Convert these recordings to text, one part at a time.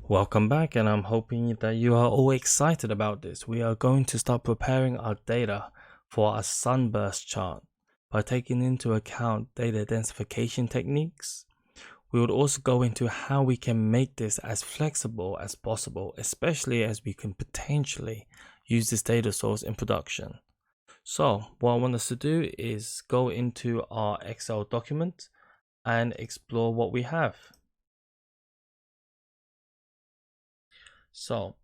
Welcome back, and I'm hoping that you are all excited about this. We are going to start preparing our data for a Sunburst chart by taking into account data densification techniques. We would also go into how we can make this as flexible as possible, especially as we can potentially use this data source in production. So what I want us to do is go into our Excel document and explore what we have. So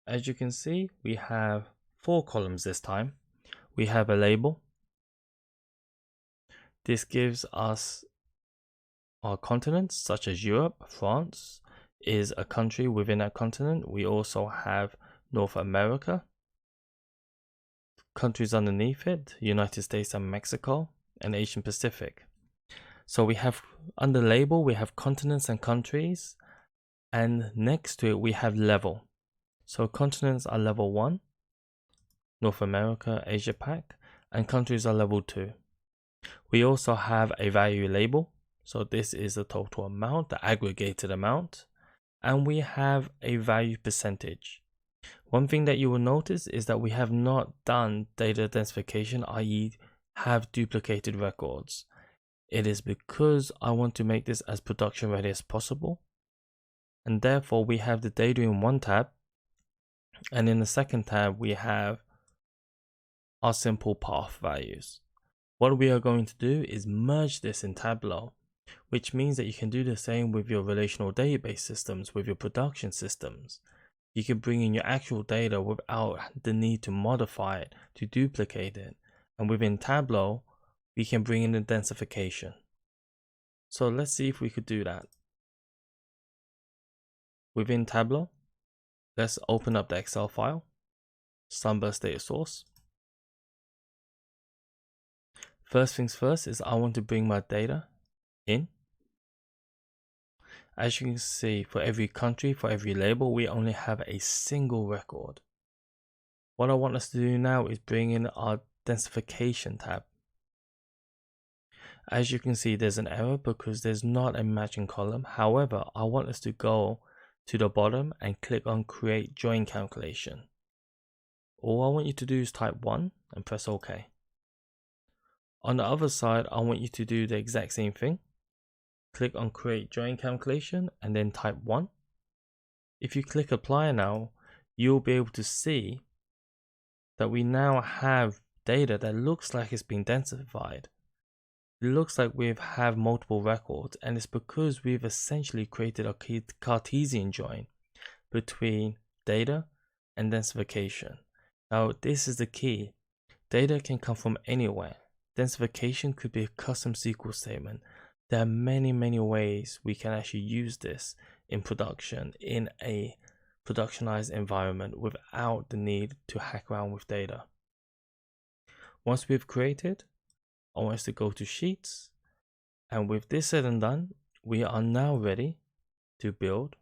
as you can see, we have 4 columns this time. We have a label. This gives us our continents, such as Europe. France is a country within that continent. We also have North America. Countries underneath it, United States and Mexico, and Asian Pacific. So we have, under label, we have continents and countries, and next to it we have level. So continents are level 1, North America, Asia Pac, and countries are level 2. We also have a value label. So this is the total amount, the aggregated amount, and we have a value percentage. One thing that you will notice is that we have not done data densification, i.e. have duplicated records. It is because I want to make this as production ready as possible, and therefore we have the data in one tab, and in the second tab we have our simple path values. What we are going to do is merge this in Tableau, which means that you can do the same with your relational database systems, with your production systems. You can bring in your actual data without the need to modify it, to duplicate it. And within Tableau, we can bring in the densification. So let's see if we could do that. Within Tableau, let's open up the Excel file, Sunburst data source. First things first is I want to bring my data in. As you can see, for every country, for every label, we only have a single record. What I want us to do now is bring in our densification tab. As you can see, there's an error because there's not a matching column. However, I want us to go to the bottom and click on Create Join Calculation. All I want you to do is type 1 and press OK. On the other side, I want you to do the exact same thing. Click on Create Join Calculation and then type 1. If you click Apply now, you'll be able to see that we now have data that looks like it's been densified. It looks like we have multiple records, and it's because we've essentially created a Cartesian join between data and densification. Now, this is the key. Data can come from anywhere. Densification could be a custom SQL statement. There are many ways we can actually use this in production, in a productionized environment, without the need to hack around with data. Once we've created, I want us to go to Sheets, and with this said and done, we are now ready to build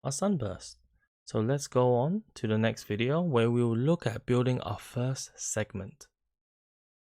our Sunburst. So let's go on to the next video where we will look at building our first segment.